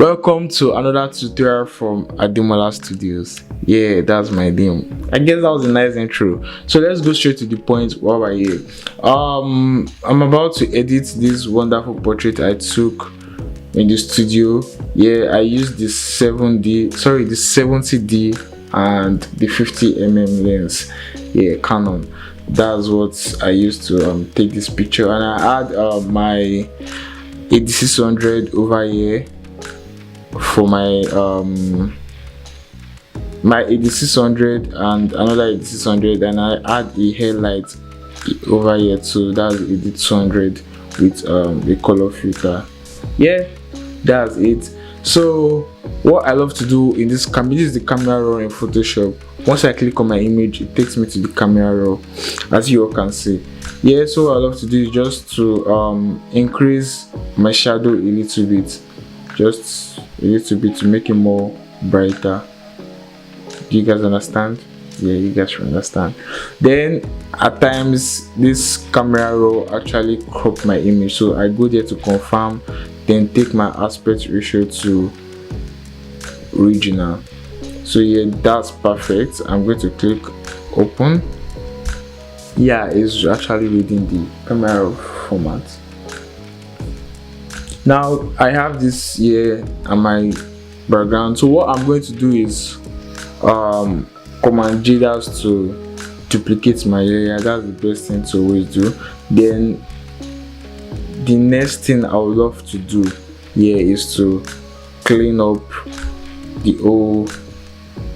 Welcome to another tutorial from Ademola Studios. Yeah, that's my name. I guess that was a nice intro. So let's go straight to the point while we're here. I'm about to edit this wonderful portrait I took in the studio. Yeah, I used the 70D and the 50mm lens. Yeah, Canon. That's what I used to take this picture, and I had my 8600 over here for my 8600 and another 8600, and I add a headlight over here too. That's 8200 with a color filter. Yeah, that's it. So what I love to do in this camera, this is the camera raw in Photoshop. Once I click on my image, it takes me to the camera raw, as you all can see. Yeah, so what I love to do is just to increase my shadow a little bit, just a little bit, to make it more brighter. Do you guys understand? Yeah, you guys should understand. Then at times this camera raw actually crop my image, so I go there to confirm, then take my aspect ratio to original. So yeah, that's perfect. I'm going to click open. Yeah, it's actually reading the camera raw format. Now I have this here and my background. So what I'm going to do is Command G, that's to duplicate my layer. That's the best thing to always do. Then the next thing I would love to do here is to clean up the whole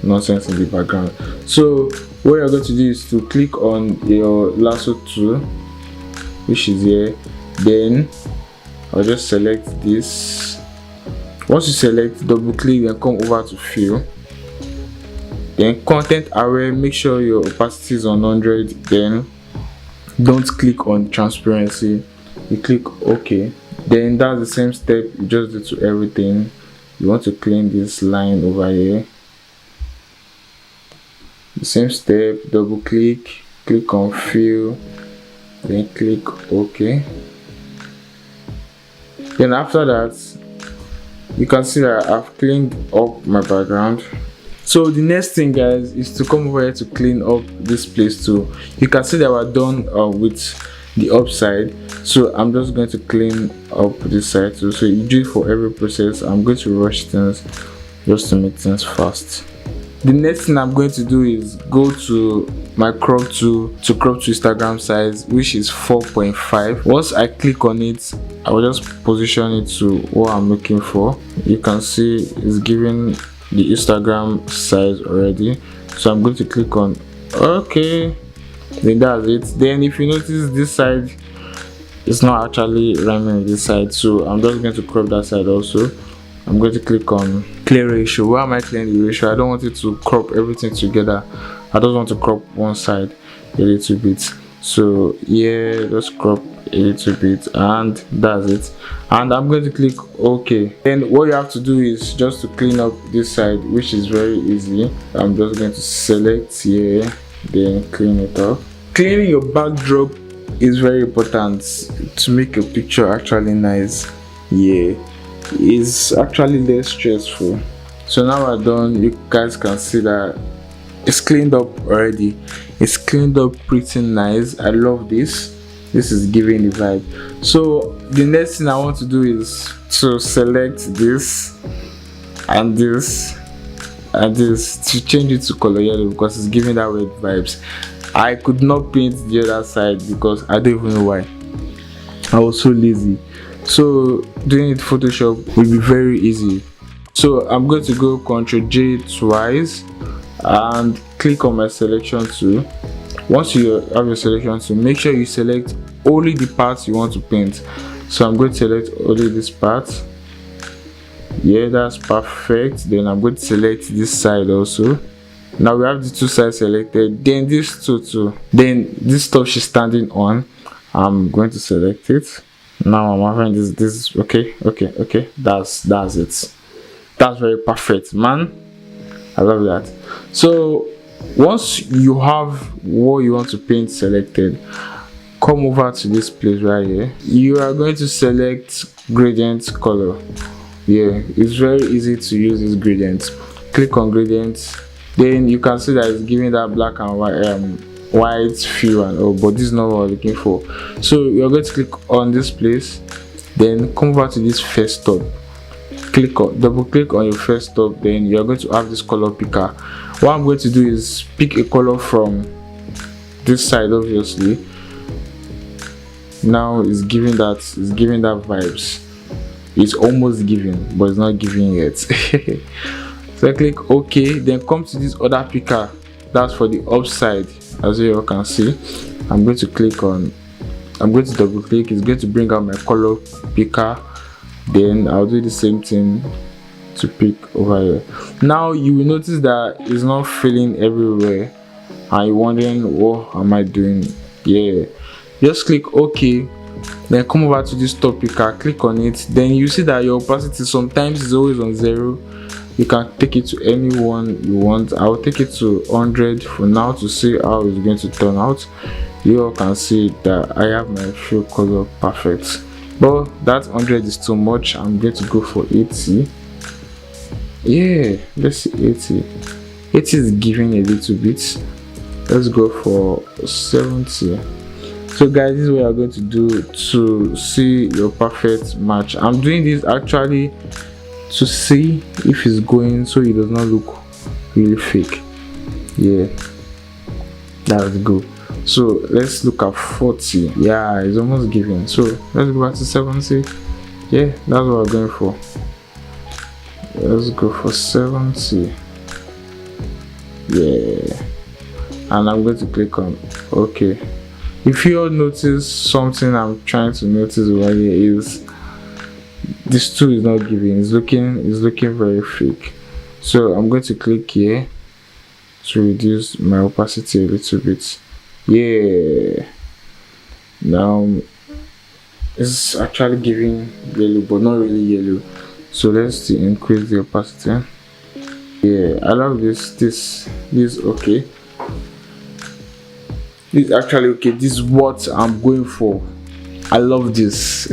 nonsense in the background. So what you're going to do is to click on your lasso tool, which is here. Then I'll just select this. Once you select, double click, then come over to fill. Then content aware, make sure your opacity is on 100. Then don't click on transparency, you click OK. Then that's the same step you just do to everything. You want to clean this line over here. The same step, double click, click on fill, then click OK. Then after that, you can see that I've cleaned up my background. So the next thing, guys, is to come over here to clean up this place too. You can see that we're done with the upside, so I'm just going to clean up this side too. So you do it for every process. I'm going to rush things just to make things fast. The next thing I'm going to do is go to my crop tool to crop to Instagram size, which is 4.5. Once I click on it, I will just position it to what I'm looking for. You can see it's giving the Instagram size already, so I'm going to click on OK. Then that's it. Then if you notice, this side is not actually rhyming with this side, so I'm just going to crop that side also. I'm going to click on clear ratio. Why am I clearing the ratio? I don't want it to crop everything together. I just want to crop one side a little bit. So yeah, just crop a little bit, and that's it. And I'm going to click OK. Then what you have to do is just to clean up this side, which is very easy. I'm just going to select here, then clean it up. Cleaning your backdrop is very important to make your picture actually nice. Yeah, it's actually less stressful. So now we're done. You guys can see that it's cleaned up already. It's cleaned up pretty nice. I love this. This is giving the vibe. So the next thing I want to do is to select this and this and this to change it to color yellow, because it's giving that red vibes. I could not paint the other side because I don't even know why. I was so lazy. So doing it Photoshop will be very easy. So I'm going to go Ctrl J twice and click on my selection tool. Once you have your selection tool, make sure you select only the parts you want to paint. So I'm going to select only this part. Yeah, that's perfect. Then I'm going to select this side also. Now we have the two sides selected. Then this two too. Then this stuff she's standing on, I'm going to select it. Now I'm having this okay. That's it. That's very perfect, man. I love that. So once you have what you want to paint selected, come over to this place right here. You are going to select gradient color. Yeah, it's very easy to use this gradient. Click on gradients, then you can see that it's giving that black and white feel and all, but this is not what we're looking for. So you're going to click on this place, then come over to this first tab, double click on your first tab, then you're going to have this color picker. What I'm going to do is pick a color from this side. Obviously now it's giving that vibes. It's almost giving, but it's not giving yet. So I click OK, then come to this other picker, that's for the upside. As you all can see, I'm going to double click, it's going to bring out my color picker, then I'll do the same thing to pick over here. Now you will notice that it's not filling everywhere and you're wondering what am I doing. Yeah, just click OK, then come over to this top picker, click on it, then you see that your opacity sometimes is always on 0. You can take it to any one you want. I'll take it to 100 for now to see how it's going to turn out. You all can see that I have my fill color perfect, but that 100 is too much. I'm going to go for 80. Yeah, let's see 80. 80 is giving a little bit. Let's go for 70. So guys, this is what you're going to do to see your perfect match. I'm doing this actually to see if it's going, so it does not look really fake. Yeah, that's good. So let's look at 40. Yeah, it's almost giving. So let's go back to 70. Yeah, that's what we're going for. Let's go for 70. Yeah, and I'm going to click on OK. If you all notice something I'm trying to notice over here is this tool is not giving. It's looking very fake. So I'm going to click here to reduce my opacity a little bit. Yeah, now it's actually giving yellow, but not really yellow. So let's increase the opacity. Yeah, I love this. This is okay. This is actually okay. This is what I'm going for. I love this.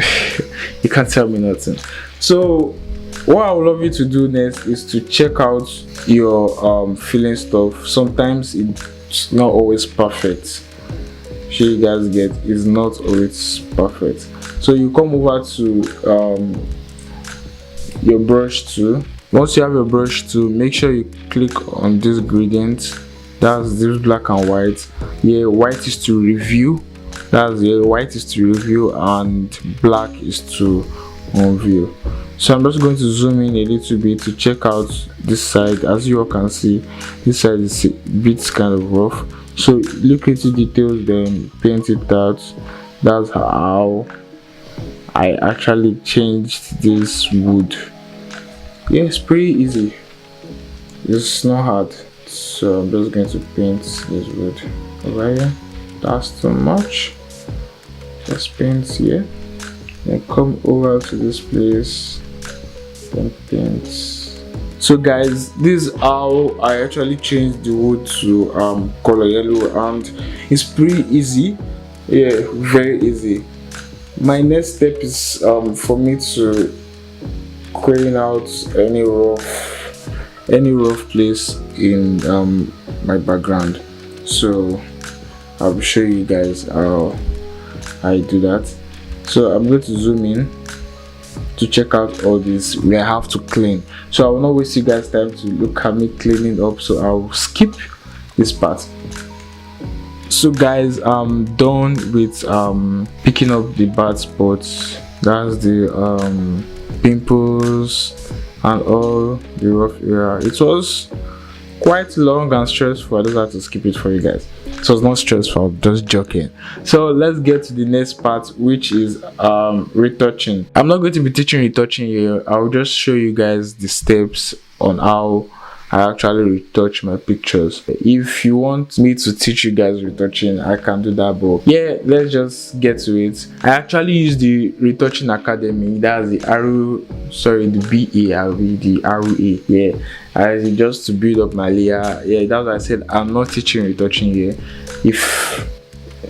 You can't tell me nothing. So what I would love you to do next is to check out your filling stuff. Sometimes it's not always perfect. Sure, you guys get, it's not always perfect. So you come over to your brush tool. Once you have your brush tool, make sure you click on this gradient. That's this black and white. Yeah, white is to review. That's the white is to review and black is to unveil. So I'm just going to zoom in a little bit to check out this side. As you all can see, this side is a bit kind of rough. So look into details, then paint it out. That's how I actually changed this wood. Yeah, it's pretty easy. It's not hard. So I'm just going to paint this wood over here. That's too much. Just paint here. Then come over to this place. Then paint. So guys, this is how I actually changed the wood to color yellow, and it's pretty easy. Yeah, very easy. My next step is for me to clean out any rough place in my background. So I'll show you guys how I do that. So I'm going to zoom in to check out all this we have to clean. So I will not waste you guys time to look at me cleaning up, so I'll skip this part. So guys, I'm done with picking up the bad spots. That's the pimples and all the rough area. It was quite long and stressful. I just had to skip it for you guys. It was not stressful, I'm just joking. So let's get to the next part, which is retouching. I'm not going to be teaching retouching here. I'll just show you guys the steps on how I actually retouch my pictures. If you want me to teach you guys retouching, I can do that, but yeah, let's just get to it. I actually use the Retouching Academy. That's the the ROE. Yeah, just to build up my layer. Yeah, that's why I said I'm not teaching retouching here. If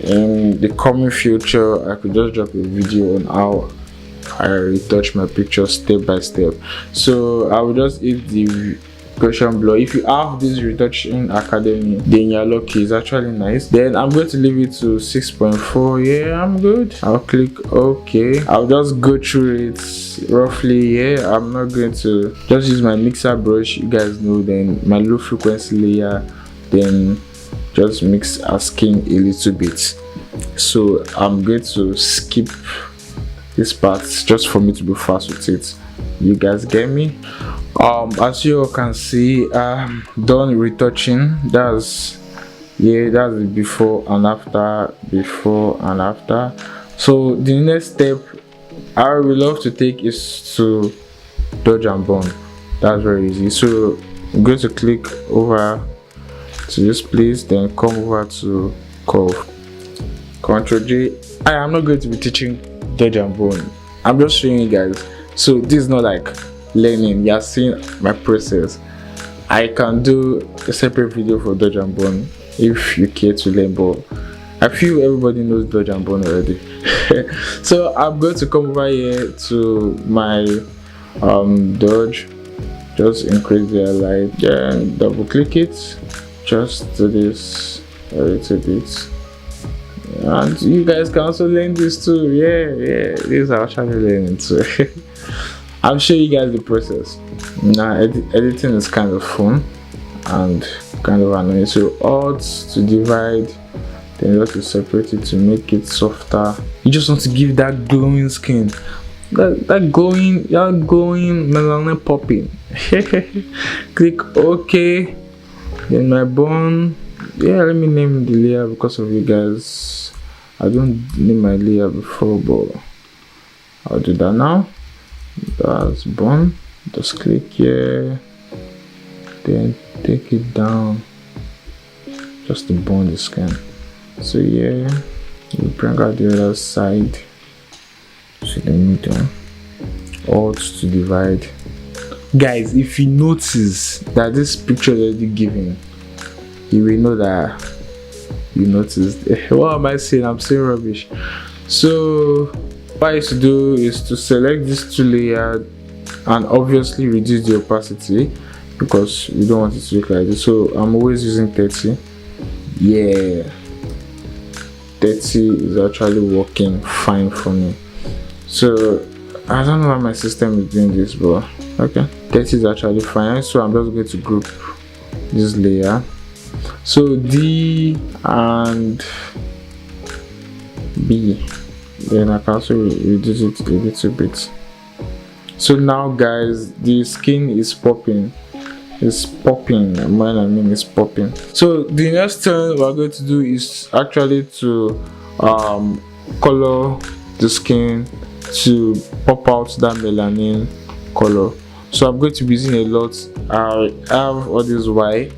in the coming future I could just drop a video on how I retouch my picture step by step. So I will just hit the question below. If you have this retouching academy, then you're lucky. It's actually nice. Then I'm going to leave it to 6.4. yeah, I'm good. I'll click OK. I'll just go through it roughly. Yeah, I'm not going to just use my mixer brush, you guys know, then my low frequency layer, then just mix our skin a little bit. So I'm going to skip this part just for me to be fast with it. You guys get me? As you all can see, done retouching. That's the before and after. So the next step I would love to take is to dodge and burn. That's very easy. So I'm going to click over to this place, then come over to curve, Ctrl J. I am not going to be teaching dodge and burn. I'm just showing you guys. So this is not like learning. You are seeing my process. I can do a separate video for dodge and burn if you care to learn, but I feel everybody knows dodge and burn already. So I'm going to come over here to my dodge, just increase the light, then double click it, just do this a little bit. And you guys can also learn this too. Yeah, these are actually learning too. I'll show you guys the process. Now editing is kind of fun and kind of annoying. So Alt to divide, then you have to separate it to make it softer. You just want to give that glowing skin, that glowing melanin popping. Click OK. Then my bone. Yeah, let me name the layer because of you guys. I don't name my layer before, but I'll do that now. That's bone. Just click here, then take it down just to bond the skin. So yeah, you bring out the other side to the middle. Alt to divide. Guys, if you notice that this picture is already given, you will know that you noticed. What am I saying? I'm saying rubbish. So what I used to do is to select these two layers and obviously reduce the opacity because we don't want it to look like this. So I'm always using 30. Yeah, 30 is actually working fine for me. So I don't know why my system is doing this, but okay, 30 is actually fine. So I'm just going to group this layer. So D and B, then I can also reduce it a little bit. So now guys, the skin is popping. It's popping. When I mean it's popping. So the next thing we're going to do is actually to color the skin to pop out that melanin color. So I'm going to be using a lot. I have all this Y,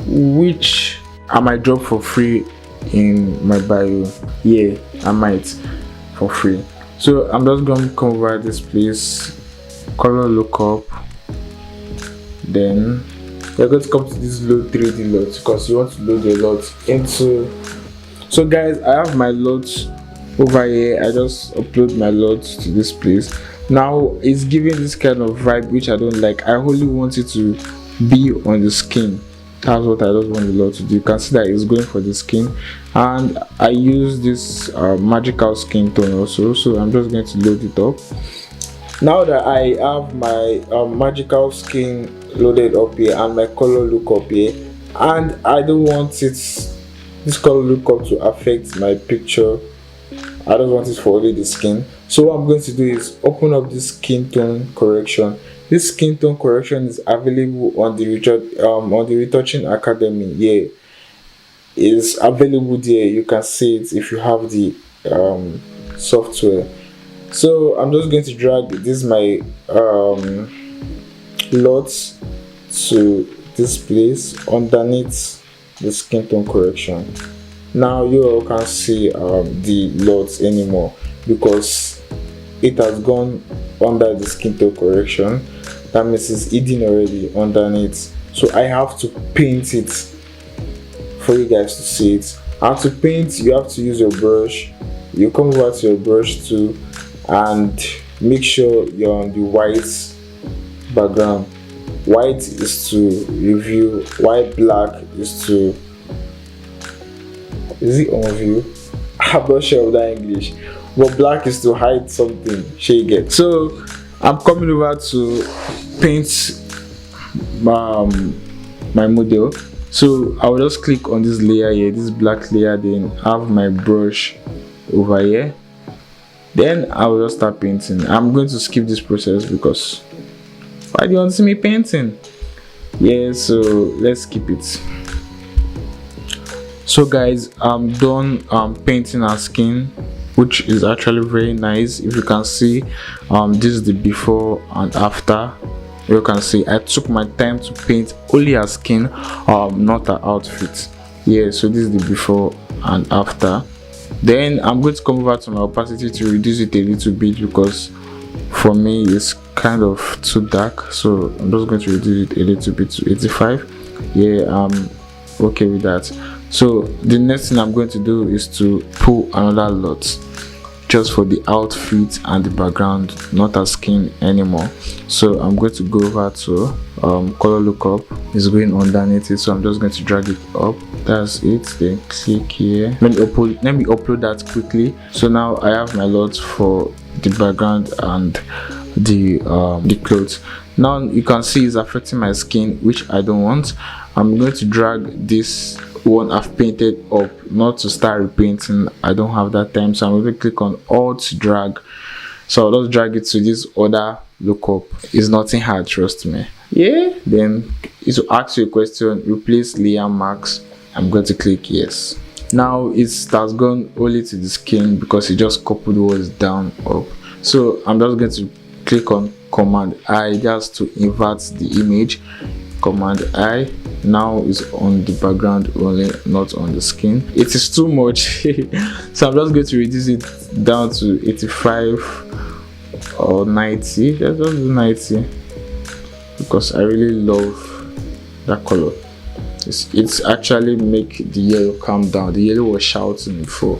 which I might drop for free in my bio. Yeah, I might for free. So I'm just going to come over this place, color lookup, then you're going to come to this load 3D lot because you want to load your lot into. So guys, I have my lot over here. I just upload my lot to this place. Now it's giving this kind of vibe which I don't like. I only want it to be on the skin. That's what I just want the lot to do. You can see that it's going for the skin, and I use this magical skin tone also. So I'm just going to load it up. Now that I have my magical skin loaded up here and my color lookup here, and I don't want this color lookup to affect my picture. I don't want it for only the skin. So what I'm going to do is open up this skin tone correction. This skin tone correction is available on the Retouching Academy. Yeah, it's available there. You can see it if you have the software. So I'm just going to drag this my lots to this place underneath the skin tone correction. Now you all can see the lots anymore because it has gone under the skin tone correction. That means it's hidden already underneath. So I have to paint it for you guys to see it. How to paint? You have to use your brush. You come over to your brush tool, and make sure you're on the white background. White is to review, white black is to, is it on view? I'm not sure of that English, but black is to hide something. She get. So I'm coming over to paint my model. So I will just click on this layer here, this black layer, then have my brush over here. Then I will just start painting. I'm going to skip this process because why do you want to see me painting? Yeah, so let's skip it. So guys, I'm done painting our skin, which is actually very nice. If you can see, this is the before and after. You can see I took my time to paint only her skin, not her outfit. Yeah, so this is the before and after. Then I'm going to come over to my opacity to reduce it a little bit because for me it's kind of too dark, so I'm just going to reduce it a little bit to 85. Yeah, I'm okay with that. So the next thing I'm going to do is to pull another lot just for the outfit and the background, not a skin anymore. So I'm going to go over to color lookup. It's going underneath it, so I'm just going to drag it up. That's it. Then click here. Let me upload that quickly. So now I have my lot for the background and the clothes. Now you can see it's affecting my skin, which I don't want. I'm going to drag this one I've painted up, not to start repainting. I don't have that time, so I'm going to click on Alt drag. So I'll just drag it to this other lookup. It's nothing hard, trust me. Yeah, then it will ask you a question, replace layer marks. I'm going to click yes. Now it has gone only to the skin because it just coupled was down up. So I'm just going to click on Command I just to invert the image. Command I. Now is on the background only, not on the skin. It is too much, so I'm just going to reduce it down to 85 or 90. Let's just do 90 because I really love that color. It's actually make the yellow calm down. The yellow was shouting before,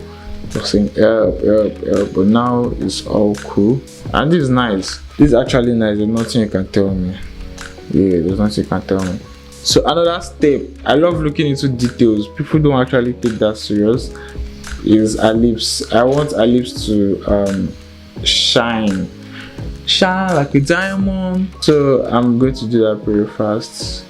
was saying help, help, help, but now it's all cool and this is nice. This is actually nice. There's nothing you can tell me. Yeah, there's nothing you can tell me. So another step, I love looking into details. People don't actually take that serious. Is her lips. I want her lips to shine like a diamond. So I'm going to do that very fast.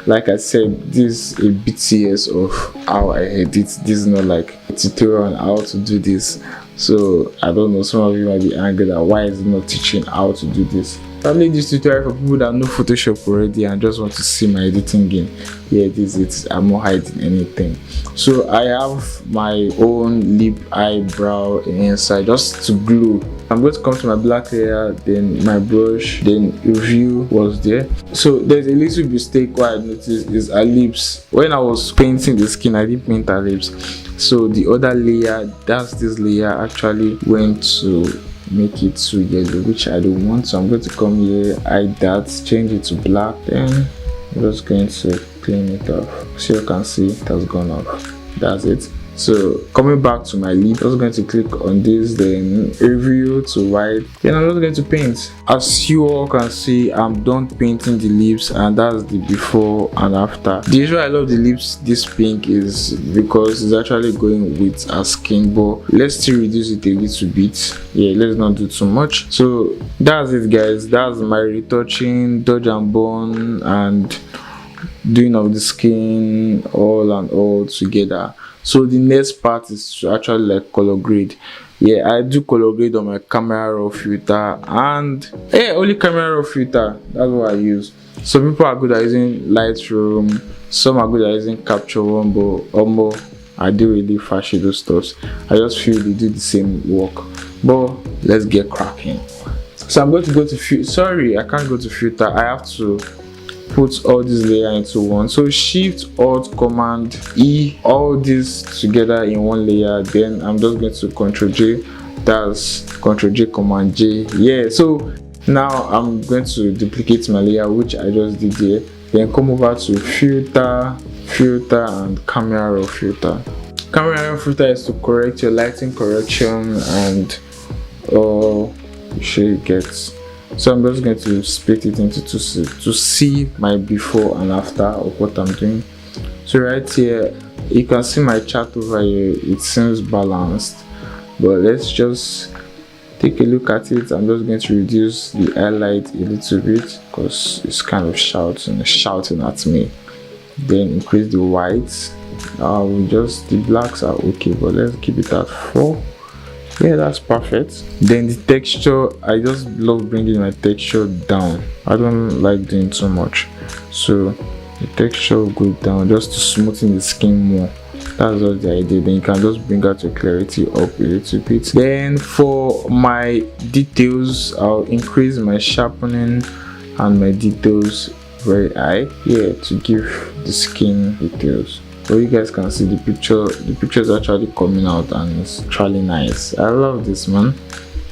Like I said, this is a BTS of how I edit. This is not like a tutorial on how to do this. So I don't know, some of you might be angry that why is it not teaching how to do this. I made this tutorial for people that know Photoshop already and just want to see my editing game. Yeah, this is it. I'm not hiding anything. So I have my own lip, eyebrow inside just to glue. I'm going to come to my black layer, then my brush, then review was there. So there's a little mistake what I noticed is her lips. When I was painting the skin, I didn't paint her lips. So the other layer, that's this layer, actually went to make it too yellow, which I don't want. So I'm going to come here, hide that, change it to black, then I'm just going to clean it off. So you can see it has gone off. That's it. So coming back to my lip, I'm just going to click on this, then review to white, then I'm just going to paint. As you all can see, I'm done painting the lips, and that's the before and after. The reason I love the lips this pink is because it's actually going with our skin, but let's still reduce it a little bit. Yeah, let's not do too much. So that's it, guys. That's my retouching, dodge and bone, and doing of the skin all together. So the next part is to actually like color grade. Yeah, I do color grade on my camera raw filter, and yeah, only camera raw filter, that's what I use. Some people are good at using Lightroom, some are good at using Capture One, but I do really fast shadow stuff. I just feel they do the same work, but let's get cracking. So I'm going to go to sorry, I can't go to filter. I have to put all this layer into one. So Shift Alt Command E, all this together in one layer. Then I'm just going to Ctrl J, that's Ctrl J Command J. Yeah, so now I'm going to duplicate my layer, which I just did here. Then come over to filter and camera raw filter. Camera raw filter is to correct your lighting correction and or you should get. So I'm just going to split it into two to see my before and after of what I'm doing. So right here you can see my chart over here. It seems balanced, but let's just take a look at it. I'm just going to reduce the highlight a little bit because it's kind of shouting at me. Then increase the whites. Just the blacks are okay, but let's keep it at 4. Yeah, that's perfect. Then the texture, I just love bringing my texture down. I don't like doing too much, so the texture will go down just to smoothen the skin more. That's just the idea. Then you can just bring out your clarity up a little bit. Then for my details, I'll increase my sharpening and my details very high here to give the skin details. So you guys can see the picture is actually coming out and it's actually nice. I love this, man.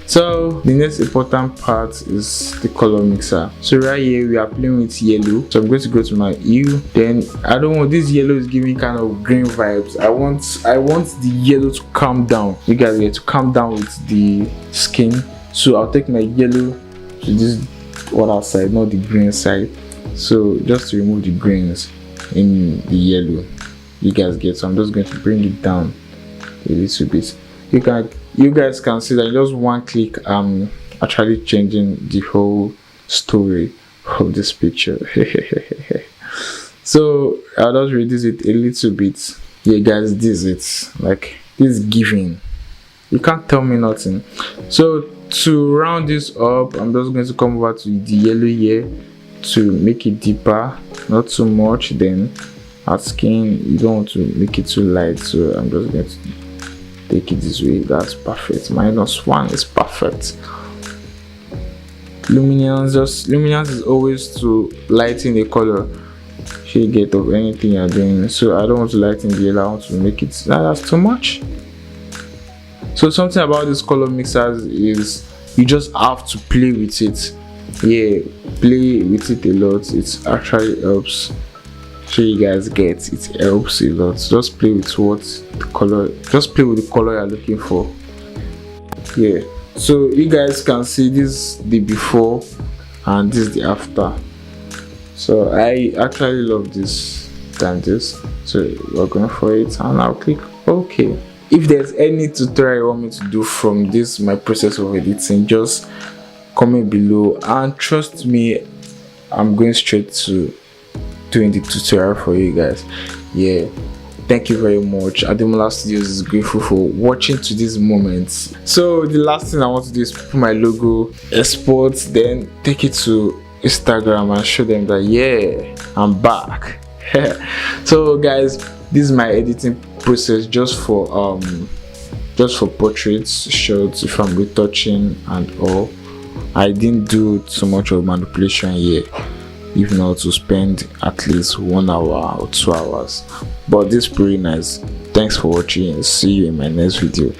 So the next important part is the color mixer. So right here we are playing with yellow, so I'm going to go to my hue. Then I don't want this yellow is giving kind of green vibes. I want the yellow to calm down. You guys get to calm down with the skin, so I'll take my yellow to this other side, not the green side. So just to remove the greens in the yellow, you guys get. So I'm just going to bring it down a little bit. You guys can see that in just one click I'm actually changing the whole story of this picture. So I'll just reduce it a little bit. Yeah guys, this is giving. You can't tell me nothing. So to round this up, I'm just going to come over to the yellow here to make it deeper, not too much. Then at skin, you don't want to make it too light, so I'm just going to take it this way. That's perfect. -1 is perfect. Luminance is always to lighten the color shade of anything you're doing. So I don't want to lighten the yellow, I want to make it that's too much. So something about this color mixers is you just have to play with it. Yeah, play with it a lot. It actually helps. So you guys get, it helps a lot. Just play with the color you're looking for. Yeah, so you guys can see this the before and this the after. So I actually love this than this, so we're going for it and I'll click OK. If there's any tutorial you want me to do from this my process of editing, just comment below, and trust me, I'm going straight to doing the tutorial for you guys. Yeah, thank you very much. Ademola Studios is grateful for watching to this moment. So the last thing I want to do is put my logo, export, then take it to Instagram and show them that yeah, I'm back. So guys, this is my editing process just for portraits, shots, if I'm retouching and all. I didn't do too much of manipulation here, if not to spend at least 1 hour or 2 hours, but this is pretty nice. Thanks for watching. See you in my next video.